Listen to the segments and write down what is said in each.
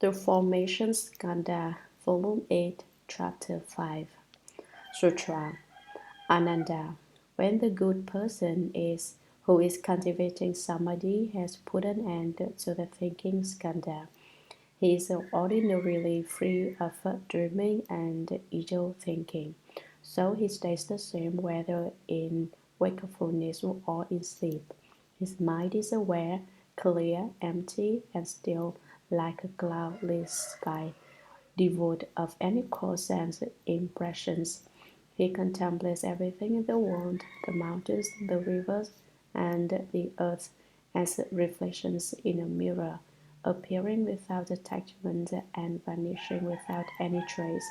The Formation Skanda, Volume 8, Chapter 5. Sutra. Ananda. When the good person who is cultivating samadhi has put an end to the thinking skanda, he is ordinarily free of dreaming and idle thinking, so he stays the same whether in wakefulness or in sleep. His mind is aware, clear, empty, and still, like a cloudless sky, devoid of any coarse sense impressions. He contemplates everything in the world, the mountains, the rivers, and the earth, as reflections in a mirror, appearing without attachment and vanishing without any trace.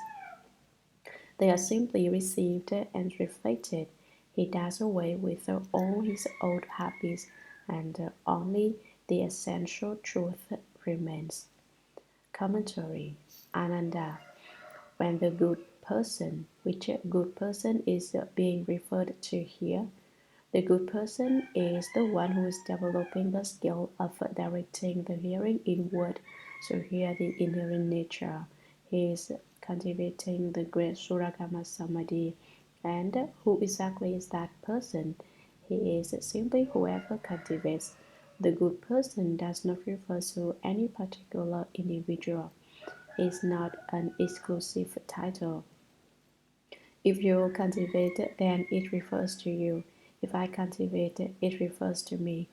They are simply received and reflected. He does away with all his old habits, and only the essential truth remains. Commentary. Ananda. When the good person, which good person is being referred to here, the good person is the one who is developing the skill of directing the hearing inward to hear the inherent nature. He is cultivating the great Shurangama Samadhi. And who exactly is that person? He is simply whoever cultivates. The good person does not refer to any particular individual. It is not an exclusive title. If you cultivate, then it refers to you. If I cultivate, it refers to me.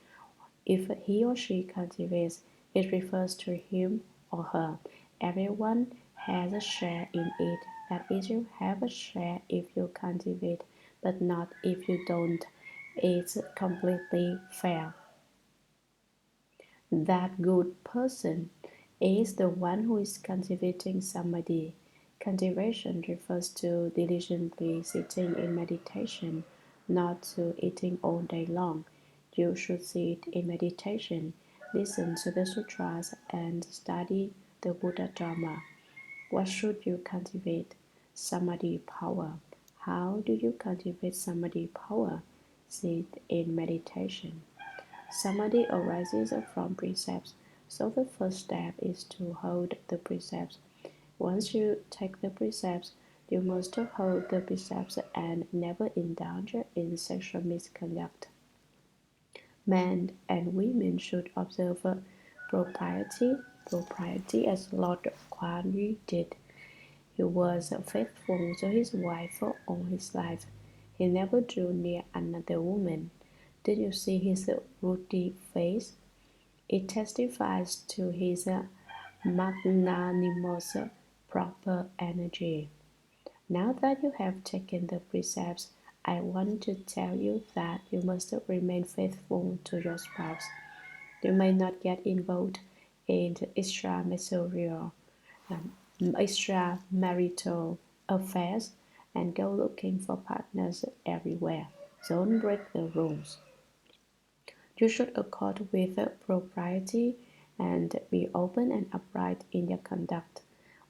If he or she cultivates, it refers to him or her. Everyone has a share in it. That is, you have a share if you cultivate, but not if you don't. It's completely fair. That good person is the one who is cultivating samadhi. Cultivation refers to diligently sitting in meditation, not to eating all day long. You should sit in meditation, listen to the sutras, and study the Buddha Dharma. What should you cultivate? Samadhi power. How do you cultivate samadhi power? Sit in meditation. Samadhi arises from precepts, so the first step is to hold the precepts. Once you take the precepts, you must hold the precepts and never indulge in sexual misconduct. Men and women should observe propriety as Lord Cranny did. He was faithful to his wife all his life. He never drew near another woman. Did you see his ruddy face? It testifies to his magnanimous, proper energy. Now that you have taken the precepts, I want to tell you that you must remain faithful to your spouse. You may not get involved in extramarital affairs and go looking for partners everywhere. Don't break the rules. You should accord with propriety and be open and upright in your conduct.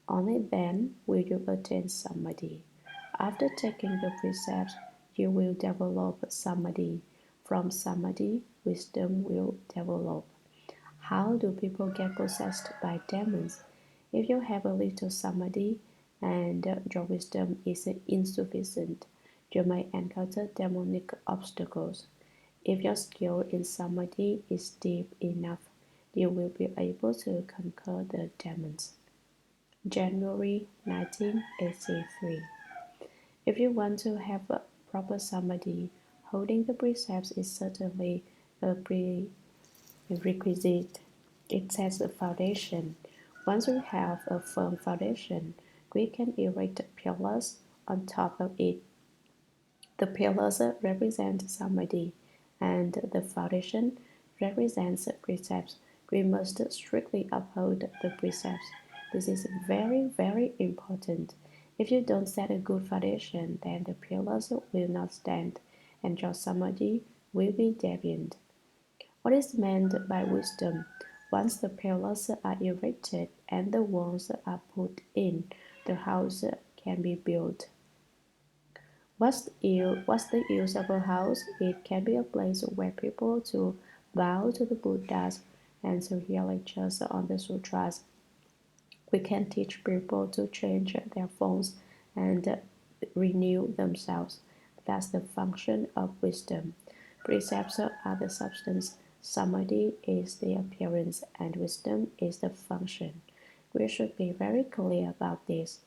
Only then will you attain samadhi. After taking the precepts, you will develop samadhi. From samadhi, wisdom will develop. How do people get possessed by demons? If you have a little samadhi and your wisdom is insufficient, you may encounter demonic obstacles. If your skill in samadhi is deep enough, you will be able to conquer the demons. January 1983. If you want to have a proper samadhi, holding the precepts is certainly a prerequisite. It sets a foundation. Once we have a firm foundation, we can erect pillars on top of it. The pillars represent samadhi, and the foundation represents precepts. We must strictly uphold the precepts. This is very, very important. If you don't set a good foundation, then the pillars will not stand, and your samadhi will be deviant. What is meant by wisdom? Once the pillars are erected and the walls are put in, the house can be built. What's the use of a house? It can be a place where people to bow to the Buddhas and to hear lectures on the sutras. We can teach people to change their forms and renew themselves. That's the function of wisdom. Precepts are the substance, samadhi is the appearance, and wisdom is the function. We should be very clear about this.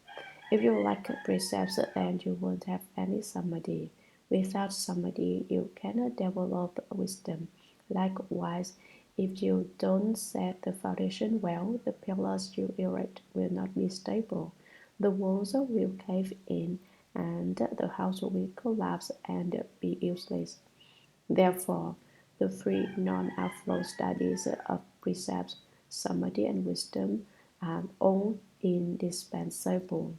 If you lack precepts, then you won't have any samadhi. Without samadhi, you cannot develop wisdom. Likewise, if you don't set the foundation well, the pillars you erect will not be stable. The walls will cave in, and the house will collapse and be useless. Therefore, the three non-outflow studies of precepts, samadhi, and wisdom are all indispensable.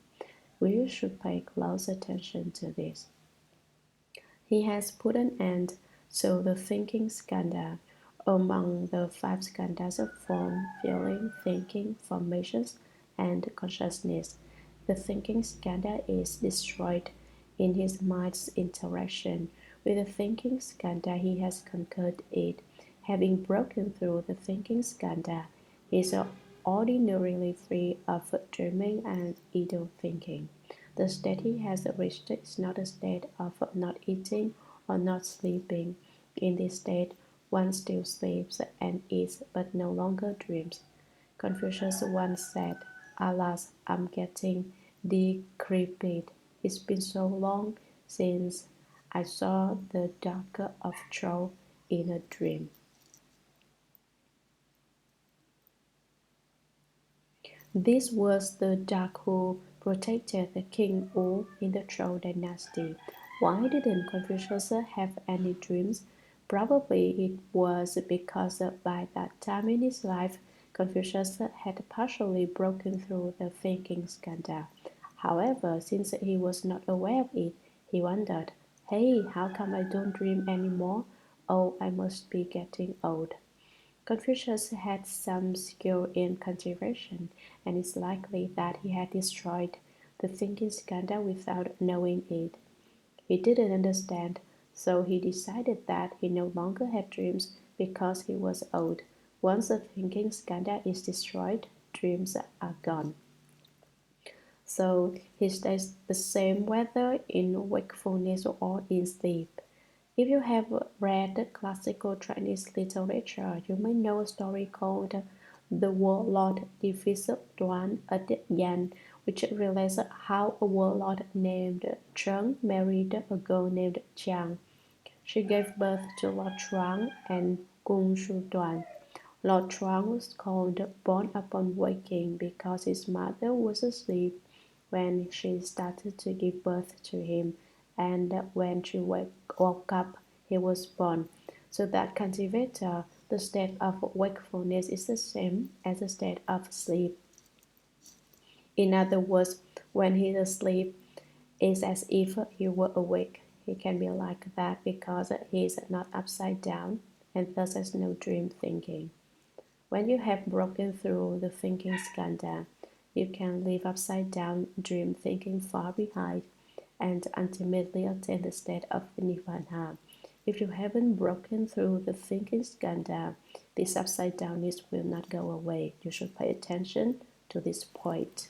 We should pay close attention to this. He has put an end to the thinking skandha. Among the five skandhas of form, feeling, thinking, formations, and consciousness, the thinking skandha is destroyed. In his mind's interaction with the thinking skandha, he has conquered it. Having broken through the thinking skandha, he is ordinarily free of dreaming and idle thinking. The state he has reached is not a state of not eating or not sleeping. In this state, one still sleeps and eats but no longer dreams. Confucius once said, "Alas, I'm getting decrepit. It's been so long since I saw the duck of Troll in a dream." This was the duck who protected the king Wu in the Troll dynasty. Why didn't Confucius have any dreams? Probably it was because by that time in his life, Confucius had partially broken through the thinking skandha. However, since he was not aware of it, he wondered, "Hey, how come I don't dream anymore? Oh, I must be getting old." Confucius had some skill in cultivation, and it's likely that he had destroyed the thinking skandha without knowing it. He didn't understand, so he decided that he no longer had dreams because he was old. Once the thinking skandha is destroyed, dreams are gone. So he stays the same whether in wakefulness or in sleep. If you have read classical Chinese literature, you may know a story called The Warlord Defeated Duan at Yan, which relates how a warlord named Cheng married a girl named Jiang. She gave birth to Lord Chuang and Kung Shu Duan. Lord Chuang was called born upon waking because his mother was asleep when she started to give birth to him, and when she woke up, he was born. So that cultivator, the state of wakefulness is the same as the state of sleep. In other words, when he is asleep, it's as if he were awake. He can be like that because he is not upside down and thus has no dream thinking. When you have broken through the thinking skandha, you can leave upside down dream thinking far behind and ultimately attain the state of nirvana. If you haven't broken through the thinking skandha, this upside downness will not go away. You should pay attention to this point.